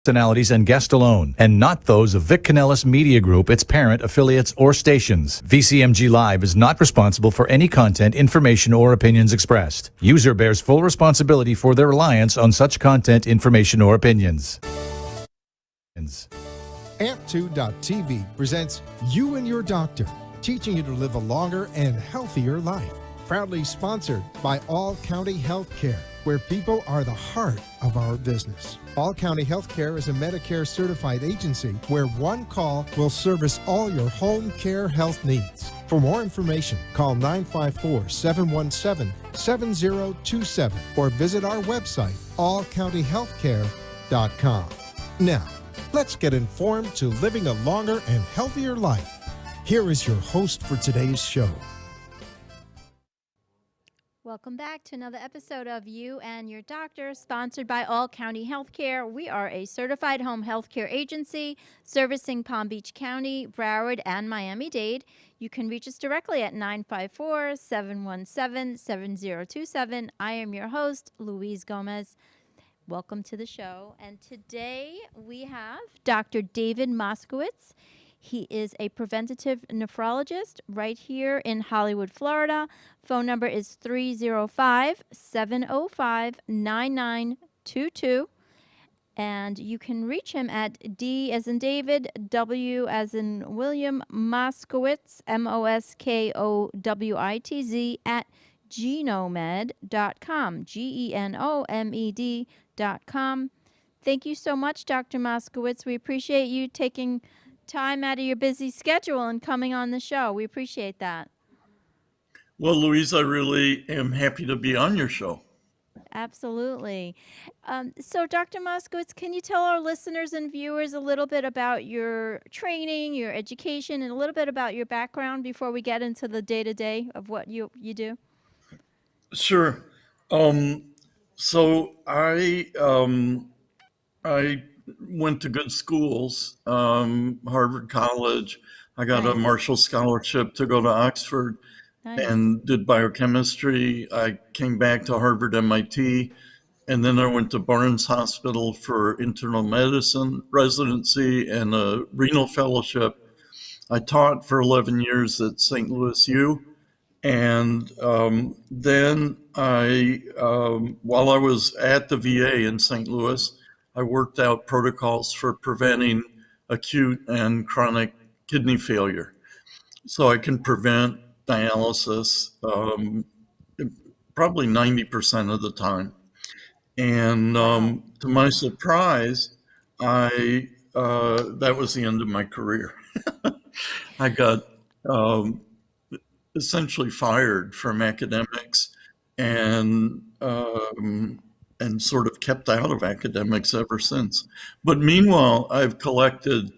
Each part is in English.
personalities and guests alone, and not those of Vic Canellis Media Group, its parent, affiliates, or stations. VCMG Live is not responsible for any content, information, or opinions expressed. User bears full responsibility for their reliance on such content, information, or opinions. Amp2.tv presents You and Your Doctor, teaching you to live a longer and healthier life. Proudly sponsored by All County Healthcare, where people are the heart of our business. All County Healthcare is a Medicare certified agency where one call will service all your home care health needs. For more information, call 954-717-7027 or visit our website, allcountyhealthcare.com. Now, let's get informed to living a longer and healthier life. Here is your host for today's show. Welcome back to another episode of You and Your Doctor, sponsored by All County Healthcare. We are a certified home healthcare agency servicing Palm Beach County, Broward, and Miami-Dade. You can reach us directly at 954-717-7027. I am your host, Louise Gomez. Welcome to the show. And today we have Dr. David Moskowitz. He is a preventative nephrologist right here in Hollywood, Florida. Phone number is 305-705-9922. And you can reach him at D as in David, W as in William, Moskowitz, Moskowitz, at genomed.com, GENOMED.com. Thank you so much, Dr. Moskowitz. We appreciate you taking time out of your busy schedule and coming on the show. We appreciate that. Well, Louise, I really am happy to be on your show. Absolutely. So, Dr. Moskowitz, can you tell our listeners and viewers a little bit about your training, your education, and a little bit about your background before we get into the day-to-day of what you do? Sure. So I went to good schools, Harvard College. I got a Marshall Scholarship to go to Oxford and did biochemistry. I came back to Harvard, MIT, and then I went to Barnes Hospital for internal medicine residency and a renal fellowship. I taught for 11 years at St. Louis U. And then while I was at the VA in St. Louis, I worked out protocols for preventing acute and chronic kidney failure. So I can prevent dialysis probably 90% of the time. And to my surprise, that was the end of my career. I got essentially fired from academics and sort of kept out of academics ever since. But meanwhile, I've collected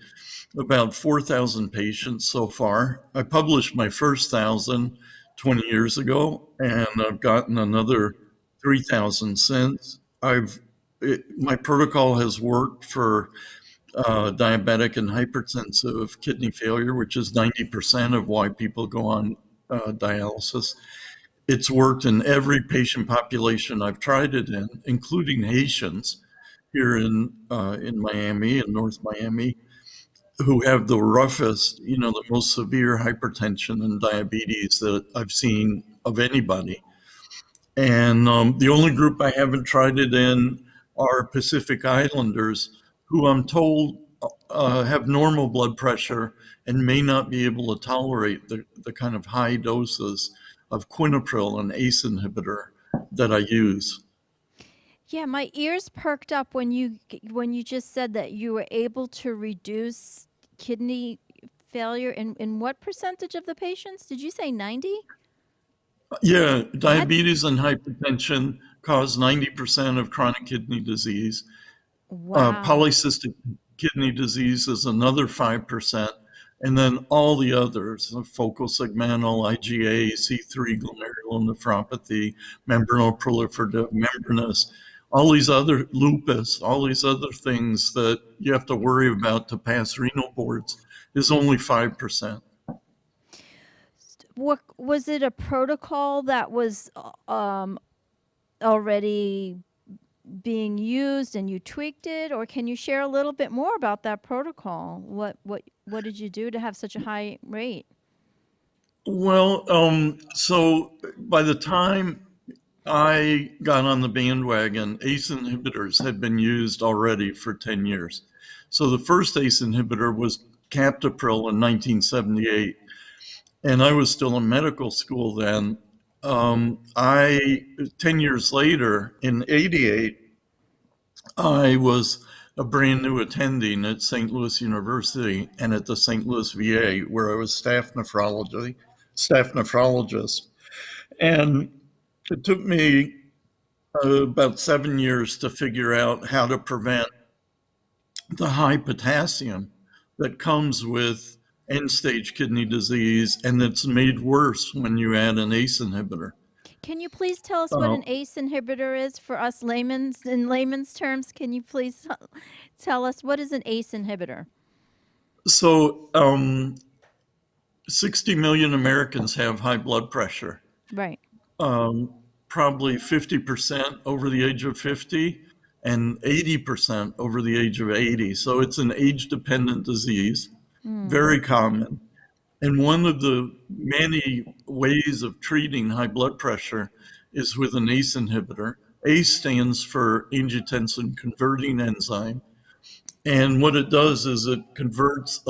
about 4,000 patients so far. I published my first 1,000 20 years ago, and I've gotten another 3,000 since. My protocol has worked for diabetic and hypertensive kidney failure, which is 90% of why people go on dialysis. It's worked in every patient population I've tried it in, including Haitians here in Miami, in North Miami, who have the roughest, the most severe hypertension and diabetes that I've seen of anybody. And the only group I haven't tried it in are Pacific Islanders, who I'm told have normal blood pressure and may not be able to tolerate the kind of high doses of Quinapril, an ACE inhibitor, that I use. Yeah, my ears perked up when you just said that you were able to reduce kidney failure in what percentage of the patients? Did you say 90? Yeah, diabetes and hypertension cause 90% of chronic kidney disease. Wow. Polycystic kidney disease is another 5%. And then all the others, focal segmental, IgA, C3 glomerulonephropathy, membranous proliferative membranous, all these other lupus, all these other things that you have to worry about to pass renal boards is only 5%. Was it a protocol that was already being used and you tweaked it, or can you share a little bit more about that protocol? What did you do to have such a high rate? Well, so by the time I got on the bandwagon, ACE inhibitors had been used already for 10 years. So the first ACE inhibitor was Captopril in 1978, and I was still in medical school then. 10 years later, in 88, I was a brand new attending at St. Louis University and at the St. Louis VA, where I was staff nephrologist. And it took me about 7 years to figure out how to prevent the high potassium that comes with end-stage kidney disease, and that's made worse when you add an ACE inhibitor. Can you please tell us what an ACE inhibitor is for us layman's, in layman's terms? Can you please tell us what is an ACE inhibitor? So 60 million Americans have high blood pressure. Right. Probably 50% over the age of 50 and 80% over the age of 80. So it's an age-dependent disease, very common. And one of the many ways of treating high blood pressure is with an ACE inhibitor. ACE stands for angiotensin converting enzyme. And what it does is it converts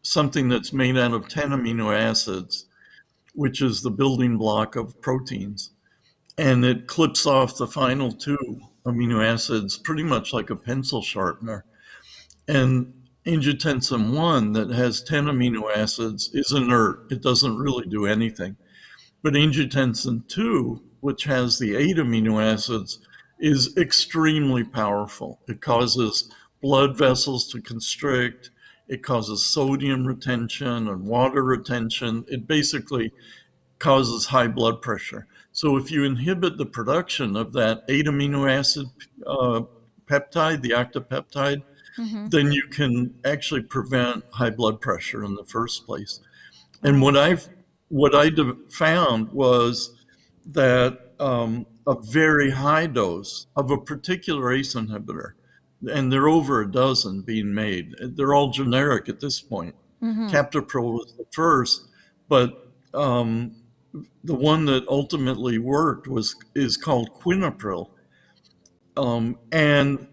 something that's made out of 10 amino acids, which is the building block of proteins. And it clips off the final 2 amino acids pretty much like a pencil sharpener. And angiotensin 1, that has 10 amino acids, is inert. It doesn't really do anything. But angiotensin 2, which has the 8 amino acids, is extremely powerful. It causes blood vessels to constrict. It causes sodium retention and water retention. It basically causes high blood pressure. So if you inhibit the production of that 8 amino acid peptide, the octapeptide, then you can actually prevent high blood pressure in the first place. And what I found was that a very high dose of a particular ACE inhibitor, and there are over a dozen being made. They're all generic at this point. Captopril was the first, but the one that ultimately worked is called Quinapril. And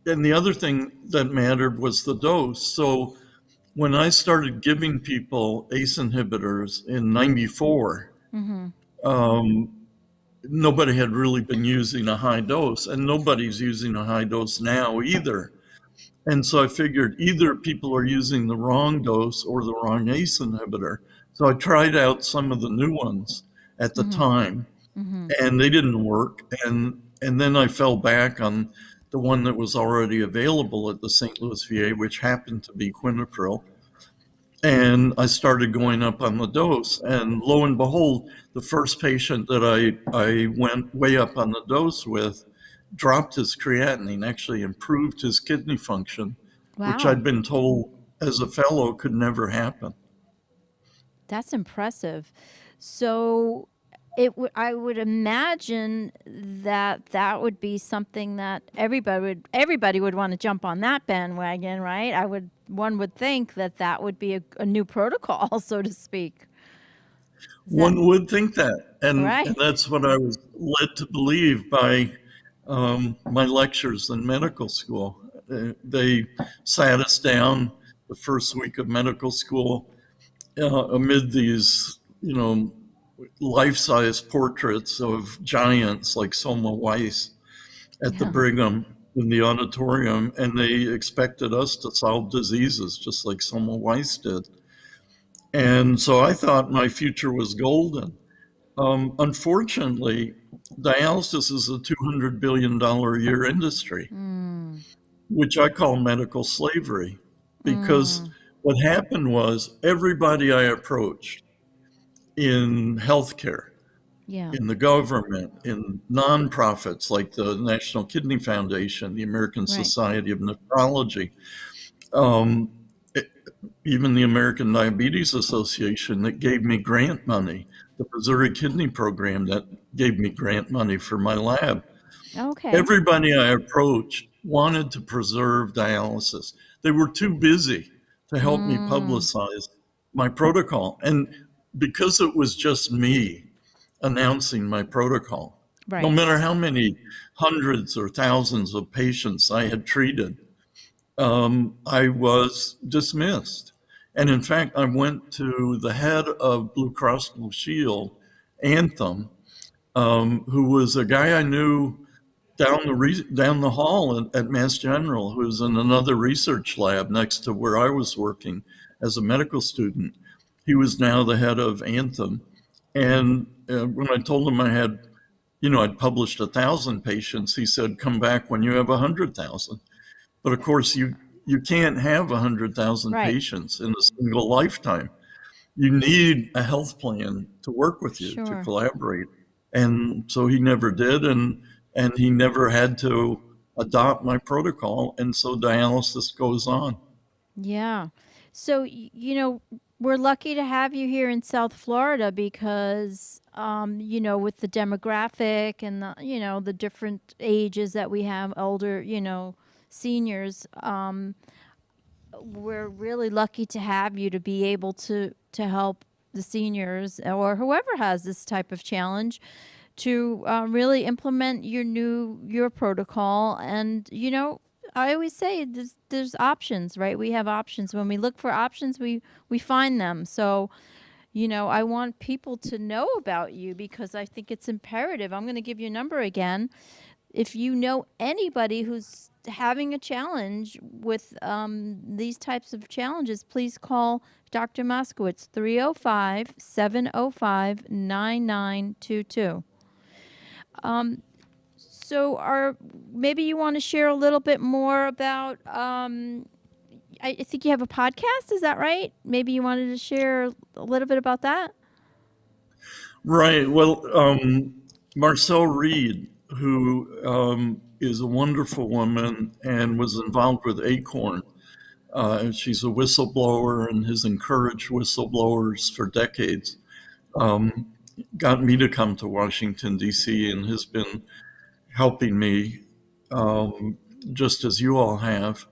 the other thing that mattered was the dose. So when I started giving people ACE inhibitors in 94, nobody had really been using a high dose, and nobody's using a high dose now either. And so I figured either people are using the wrong dose or the wrong ACE inhibitor. So I tried out some of the new ones at the time, and they didn't work. And then I fell back on the one that was already available at the St. Louis VA, which happened to be Quinapril. And I started going up on the dose. And lo and behold, the first patient that I went way up on the dose with dropped his creatinine, actually improved his kidney function, which I'd been told as a fellow could never happen. That's impressive. So I would imagine that would be something that everybody would want to jump on that bandwagon, right? One would think that would be a new protocol, so to speak. One would think that, and Right. that's what I was led to believe by my lectures in medical school. They sat us down the first week of medical school amid these, life-size portraits of giants like Selma Weiss at the Brigham in the auditorium, and they expected us to solve diseases just like Selma Weiss did. And so I thought my future was golden. Unfortunately, dialysis is a $200 billion a year industry, which I call medical slavery, because what happened was everybody I approached in healthcare, in the government, in nonprofits like the National Kidney Foundation, the American Society of Nephrology, even the American Diabetes Association that gave me grant money, the Missouri Kidney Program that gave me grant money for my lab. Okay. Everybody I approached wanted to preserve dialysis. They were too busy to help me Mm, publicize my protocol. And because it was just me announcing my protocol, no right. matter how many hundreds or thousands of patients I had treated, I was dismissed. And in fact, I went to the head of Blue Cross Blue Shield, Anthem, who was a guy I knew down the hall at Mass General, who was in another research lab next to where I was working as a medical student. He was now the head of Anthem. And when I told him I'd published 1,000 patients, he said, "Come back when you have 100,000." But of course, you can't have 100,000 Right. patients in a single lifetime. You need a health plan to work with you, to Sure. collaborate. And so he never did, and he never had to adopt my protocol, and so dialysis goes on. Yeah. So, we're lucky to have you here in South Florida because, with the demographic and the different ages that we have, older, seniors, we're really lucky to have you to be able to help the seniors or whoever has this type of challenge to really implement your protocol. And I always say there's options, right? We have options. When we look for options, we find them. So I want people to know about you because I think it's imperative. I'm going to give you a number again. If you know anybody who's having a challenge with these types of challenges, please call Dr. Moskowitz, 305-705-9922. So maybe you want to share a little bit more about, I think you have a podcast, is that right? Maybe you wanted to share a little bit about that? Right. Well, Marcel Reed, who is a wonderful woman and was involved with ACORN, and she's a whistleblower and has encouraged whistleblowers for decades, got me to come to Washington, D.C., and has been helping me just as you all have.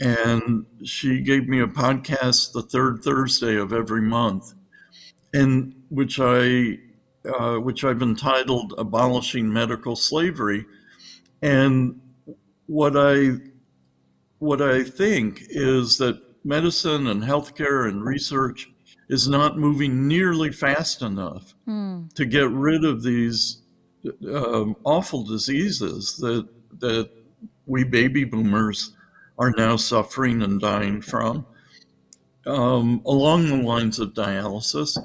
And she gave me a podcast the third Thursday of every month, and which I've entitled "Abolishing Medical Slavery." And what I think is that medicine and healthcare and research is not moving nearly fast enough to get rid of these awful diseases that we baby boomers are now suffering and dying from. Along the lines of dialysis,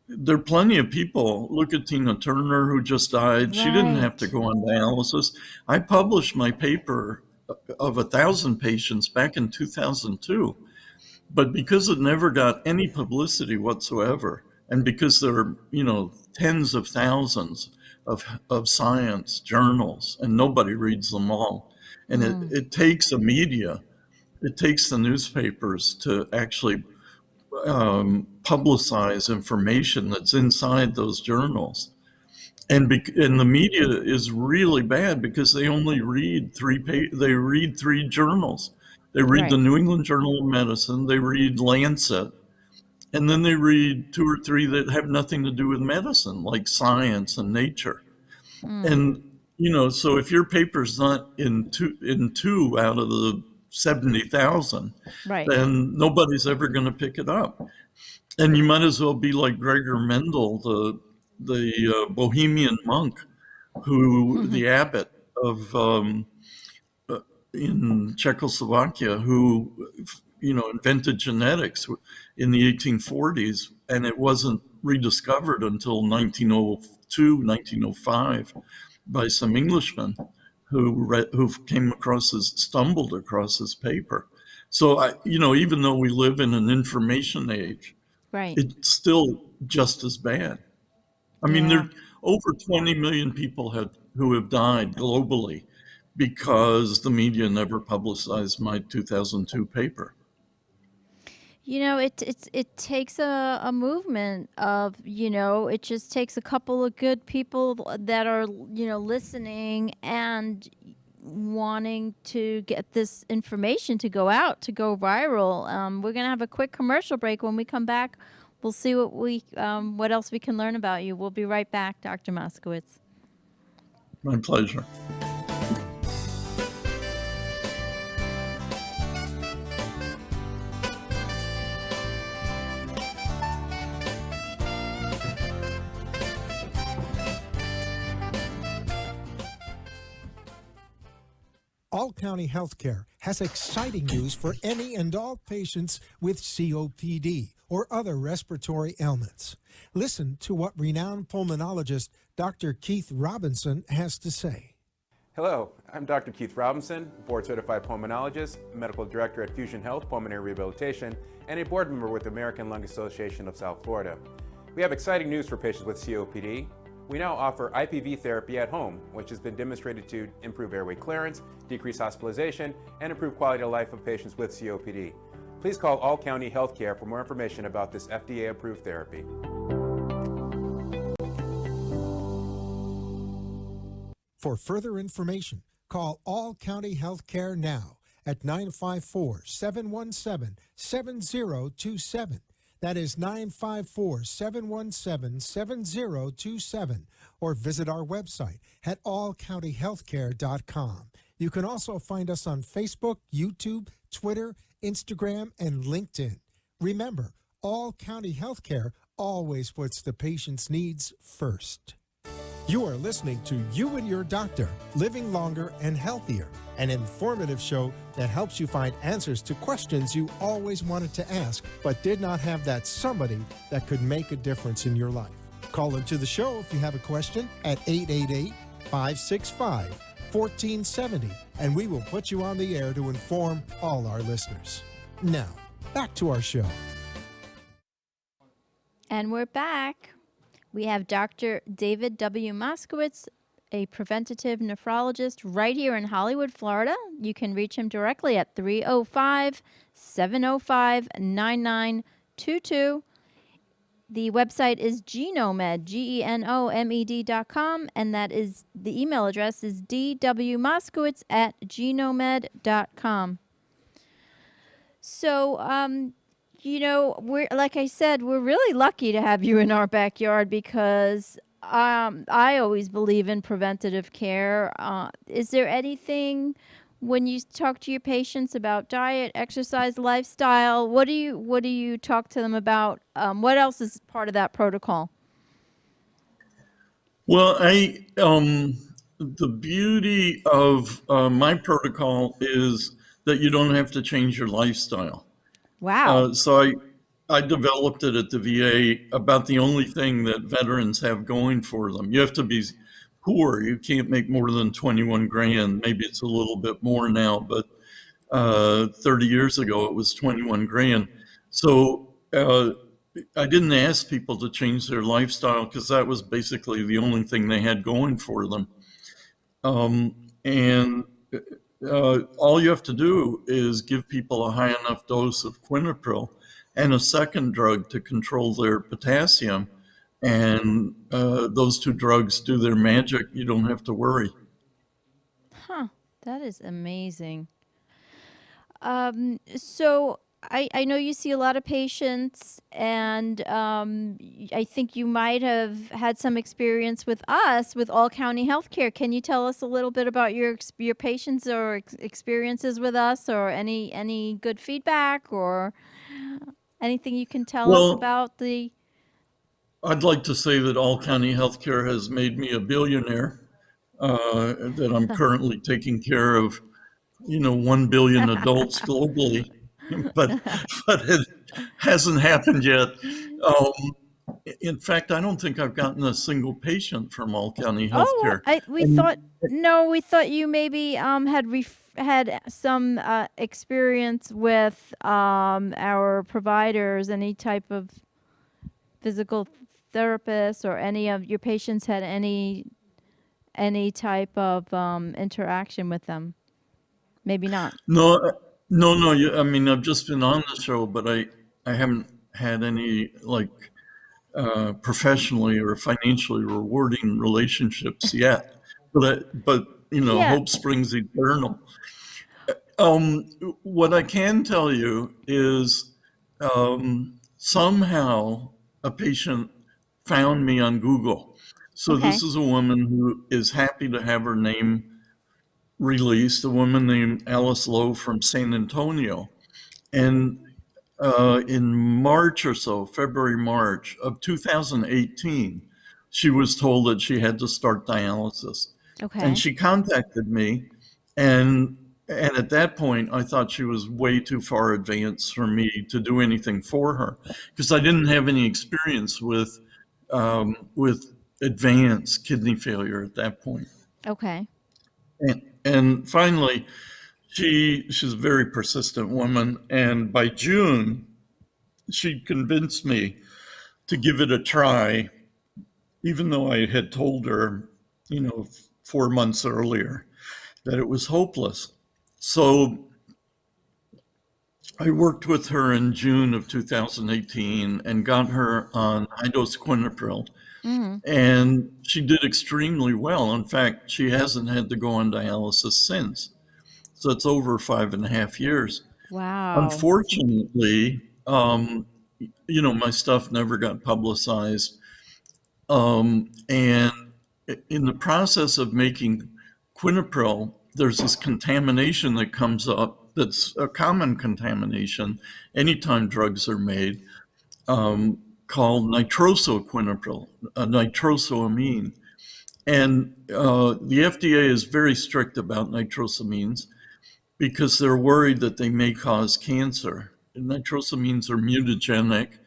there are plenty of people. Look at Tina Turner, who just died. She didn't have to Right. go on dialysis. I published my paper of 1,000 patients back in 2002, but because it never got any publicity whatsoever, and because there are tens of thousands of science journals, and nobody reads them all, and it takes the media, it takes the newspapers to actually publicize information that's inside those journals. And the media is really bad because they only read three journals. They read the Right. New England Journal of Medicine, they read Lancet, and then they read two or three that have nothing to do with medicine, like Science and Nature. And so if your paper's not in two out of the 70,000, Right. then nobody's ever going to pick it up. And you might as well be like Gregor Mendel, the Bohemian monk, the abbot of in Czechoslovakia, who invented genetics in the 1840s, and it wasn't rediscovered until 1902, 1905, by some Englishmen who stumbled across his paper. So even though we live in an information age, Right. it's still just as bad. I mean, there Yeah. are over 20 million people who have died globally because the media never publicized my 2002 paper. It takes a movement of, it just takes a couple of good people that are, listening and wanting to get this information to go out, to go viral. We're going to have a quick commercial break. When we come back, we'll see what else we can learn about you. We'll be right back, Dr. Moskowitz. My pleasure. All County Healthcare has exciting news for any and all patients with COPD or other respiratory ailments. Listen to what renowned pulmonologist Dr. Keith Robinson has to say. Hello, I'm Dr. Keith Robinson, board-certified pulmonologist, medical director at Fusion Health Pulmonary Rehabilitation, and a board member with the American Lung Association of South Florida. We have exciting news for patients with COPD. We now offer IPV therapy at home, which has been demonstrated to improve airway clearance, decrease hospitalization, and improve quality of life of patients with COPD. Please call All County Healthcare for more information about this FDA-approved therapy. For further information, call All County Healthcare now at 954-717-7027. That is 954-717-7027, or visit our website at allcountyhealthcare.com. You can also find us on Facebook, YouTube, Twitter, Instagram, and LinkedIn. Remember, All County Healthcare always puts the patient's needs first. You are listening to You and Your Doctor, Living Longer and Healthier, an informative show that helps you find answers to questions you always wanted to ask but did not have that somebody that could make a difference in your life. Call into the show if you have a question at 888-565-1470, and we will put you on the air to inform all our listeners. Now, back to our show. And we're back. We have Dr. David W. Moskowitz, a preventative nephrologist right here in Hollywood, Florida. You can reach him directly at 305-705-9922. The website is Genomed, GENOMED.com, and that is the email address is dwmoskowitz@genomed.com. So, we're, like I said, we're really lucky to have you in our backyard because I always believe in preventative care. Is there anything when you talk to your patients about diet, exercise, lifestyle? What do you talk to them about? What else is part of that protocol? Well, the beauty of my protocol is that you don't have to change your lifestyle. Wow. So I developed it at the VA, about the only thing that veterans have going for them. You have to be poor. You can't make more than 21 grand. Maybe it's a little bit more now, but 30 years ago it was 21 grand. So I didn't ask people to change their lifestyle because that was basically the only thing they had going for them. All you have to do is give people a high enough dose of Quinapril and a second drug to control their potassium. And those two drugs do their magic. You don't have to worry. Huh. That is amazing. So I know you see a lot of patients, and I think you might have had some experience with us, with All County Healthcare. Can you tell us a little bit about your patients or experiences with us, or any good feedback, or anything you can tell us about the... I'd like to say that All County Healthcare has made me a billionaire, that I'm currently taking care of, 1 billion adults globally. but it hasn't happened yet. In fact, I don't think I've gotten a single patient from All County Healthcare. We thought you maybe had some experience with our providers, any type of physical therapist, or any of your patients had any type of interaction with them. Maybe not. No. I've just been on the show, but haven't had any professionally or financially rewarding relationships yet, but Yeah. hope springs eternal. What I can tell you is somehow a patient found me on Google. So Okay. this is a woman who is happy to have her name released, a woman named Alice Lowe from San Antonio. And in March or so, February, March of 2018, she was told that she had to start dialysis. Okay. And she contacted me, and at that point, I thought she was way too far advanced for me to do anything for her, because I didn't have any experience with advanced kidney failure at that point. Okay. And finally, she's a very persistent woman, and by June, she convinced me to give it a try, even though I had told her, 4 months earlier that it was hopeless. So I worked with her in June of 2018 and got her on high-dose quinapril. And she did extremely well. In fact, she hasn't had to go on dialysis since. So it's over 5.5 years. Wow. Unfortunately, my stuff never got publicized. And in the process of making quinapril, there's this contamination that comes up that's a common contamination anytime drugs are made, called nitrosoquinapril, nitrosamine. And the FDA is very strict about nitrosamines because they're worried that they may cause cancer. And nitrosamines are mutagenic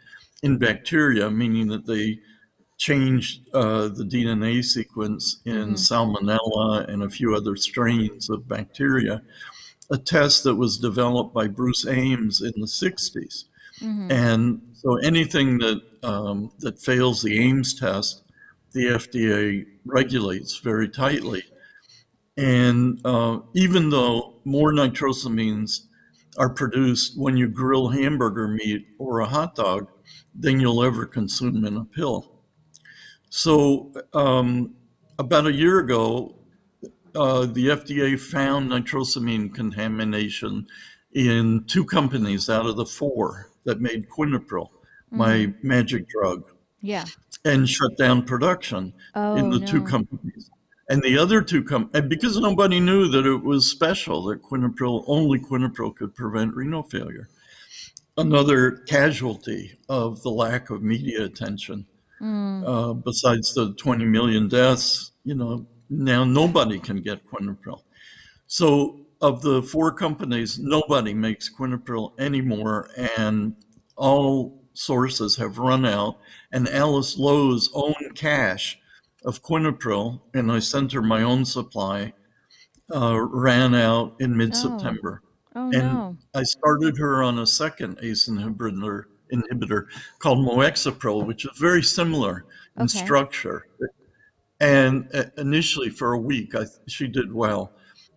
in bacteria, meaning that they change the DNA sequence in Salmonella and a few other strains of bacteria, a test that was developed by Bruce Ames in the 60s. And so anything that fails the Ames test, the FDA regulates very tightly. And even though more nitrosamines are produced when you grill hamburger meat or a hot dog than you'll ever consume in a pill. So about a year ago, the FDA found nitrosamine contamination in 2 companies out of the 4 that made quinapril, my magic drug, Yeah. and shut down production in the 2 companies. And the other 2 and because nobody knew that it was special, that only quinapril could prevent renal failure. Another casualty of the lack of media attention. Besides the 20 million deaths, now nobody can get quinapril. So of the 4 companies, nobody makes quinapril anymore, and all sources have run out. And Alice Lowe's own cache of quinapril, and I sent her my own supply, ran out in mid-September. Oh, And no. I started her on a second ACE inhibitor called Moexapril, which is very similar in Okay. structure. And initially for a week, she did well.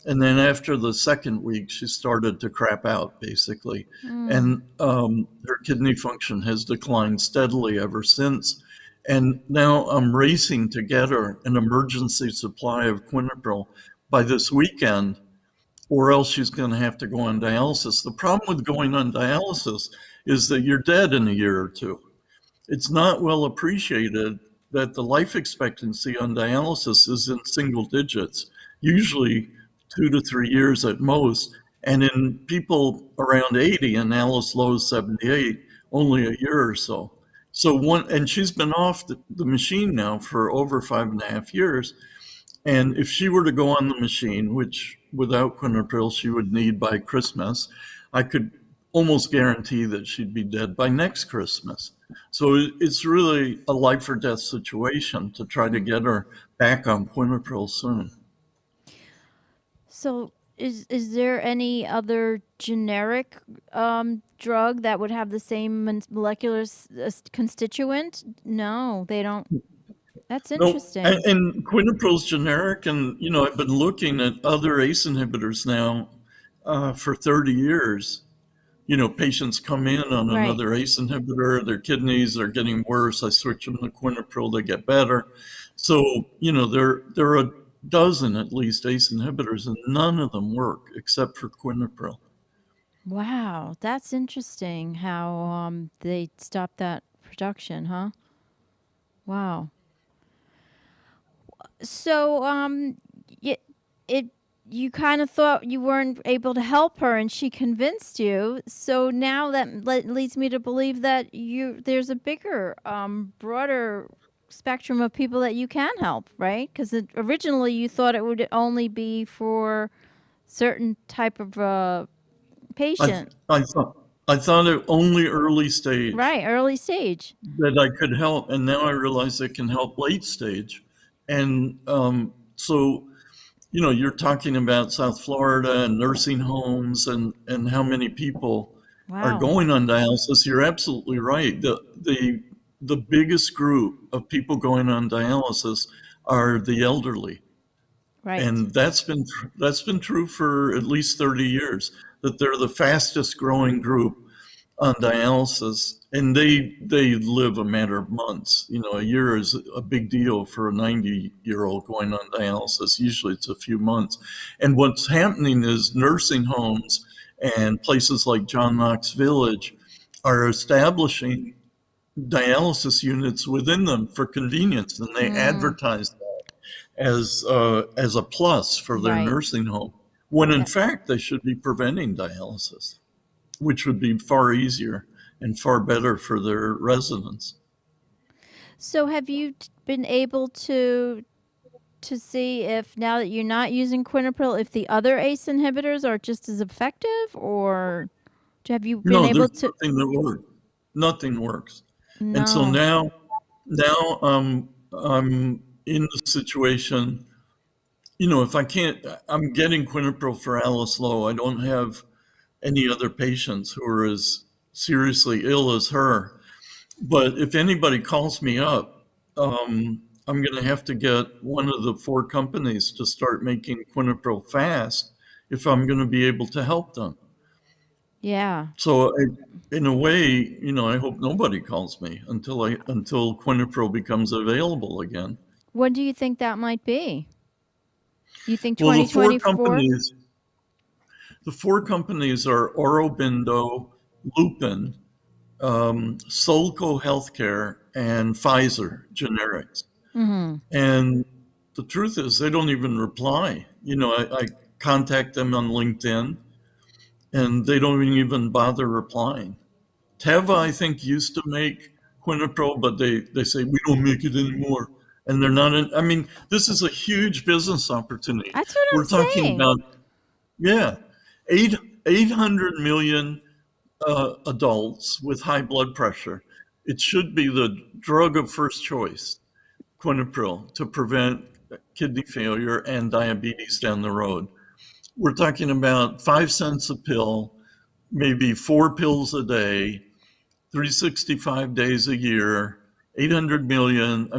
And then after the second week, she started to crap out, basically. And her kidney function has declined steadily ever since. And now I'm racing to get her an emergency supply of quinapril by this weekend, or else she's going to have to go on dialysis. The problem with going on dialysis is that you're dead in a year or 2. It's not well appreciated that the life expectancy on dialysis is in single digits, usually 2 to 3 years at most. And in people around 80, and Alice Lowe's 78, only a year or so. And she's been off the machine now for over 5.5 years. And if she were to go on the machine, which without quinapril she would need by Christmas, I could almost guarantee that she'd be dead by next Christmas. So it's really a life or death situation to try to get her back on quinapril soon. So is there any other generic drug that would have the same molecular constituent? No, they don't. That's No, interesting. and quinapril's generic, and I've been looking at other ACE inhibitors now for 30 years. patients come in on Right. another ACE inhibitor, their kidneys are getting worse. I switch them to quinapril, they get better. So, there are a dozen at least ACE inhibitors, and none of them work except for quinapril. Wow, that's interesting how they stopped that production, huh? Wow. So it you kind of thought you weren't able to help her, and she convinced you. So now that leads me to believe that there's a bigger, broader spectrum of people that you can help, right? Because originally you thought it would only be for certain type of patient, I thought it only early stage right? Early stage. that I could help, and now I realize it can help late stage. And so, you're talking about South Florida and nursing homes and how many people are Wow. going on dialysis. You're absolutely right. The biggest group of people going on dialysis are the elderly. Right. And that's been true for at least 30 years, that they're the fastest growing group on dialysis, and they live a matter of months. A year is a big deal for a 90-year-old going on dialysis. Usually it's a few months. And what's happening is nursing homes and places like John Knox Village are establishing dialysis units within them for convenience, and they advertise that as a plus for their Right. nursing home, when in fact they should be preventing dialysis, which would be far easier and far better for their residents. So have you been able to see if, now that you're not using quinapril, if the other ACE inhibitors are just as effective, or have you been No, able there's to? nothing that works. Nothing works. And so No. now I'm in the situation, if I can't, I'm getting quinapril for Alice Lowe. I don't have any other patients who are as seriously ill as her. But if anybody calls me up, I'm going to have to get one of the 4 companies to start making quinapril fast if I'm going to be able to help them. Yeah. So in a way, I hope nobody calls me until quinapril becomes available again. When do you think that might be? You think Well, the 2024? the 4 companies are Aurobindo, Lupin, Solco Healthcare, and Pfizer Generics. Mm-hmm. And the truth is, they don't even reply. I contact them on LinkedIn, and they don't even bother replying. Teva, I think, used to make quinapril, but they say, we don't make it anymore. And they're not this is a huge business opportunity. That's what We're I'm talking saying. about, 800 million adults with high blood pressure. It should be the drug of first choice, quinapril, to prevent kidney failure and diabetes down the road. We're talking about 5 cents a pill, maybe 4 pills a day, 365 days a year, 800 million.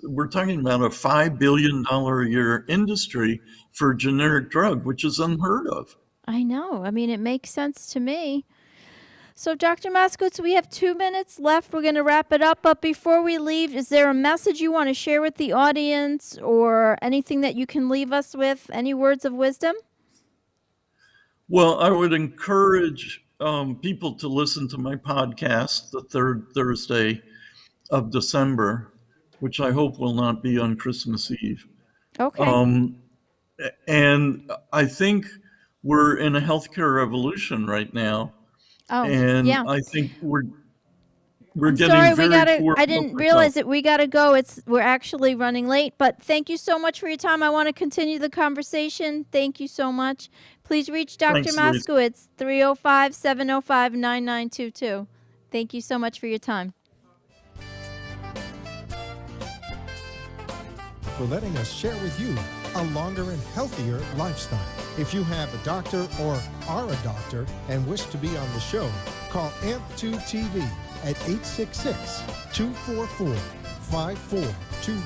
We're talking about a $5 billion a year industry for a generic drug, which is unheard of. I know. It makes sense to me. So, Dr. Moskowitz, we have 2 minutes left. We're going to wrap it up. But before we leave, is there a message you want to share with the audience, or anything that you can leave us with? Any words of wisdom? Well, I would encourage people to listen to my podcast the 3rd Thursday of December, which I hope will not be on Christmas Eve. Okay. And I think we're in a healthcare revolution right now. Oh, And yeah. I think we're I'm getting sorry, very forward. I didn't realize that we gotta go. We're actually running late, but thank you so much for your time. I want to continue the conversation. Thank you so much. Please reach Dr. Thanks, Lisa. Moskowitz, 305-705-9922. Thank you so much for your time. For letting us share with you a longer and healthier lifestyle. If you have a doctor or are a doctor and wish to be on the show, call AMP2 TV at 866-244-5422.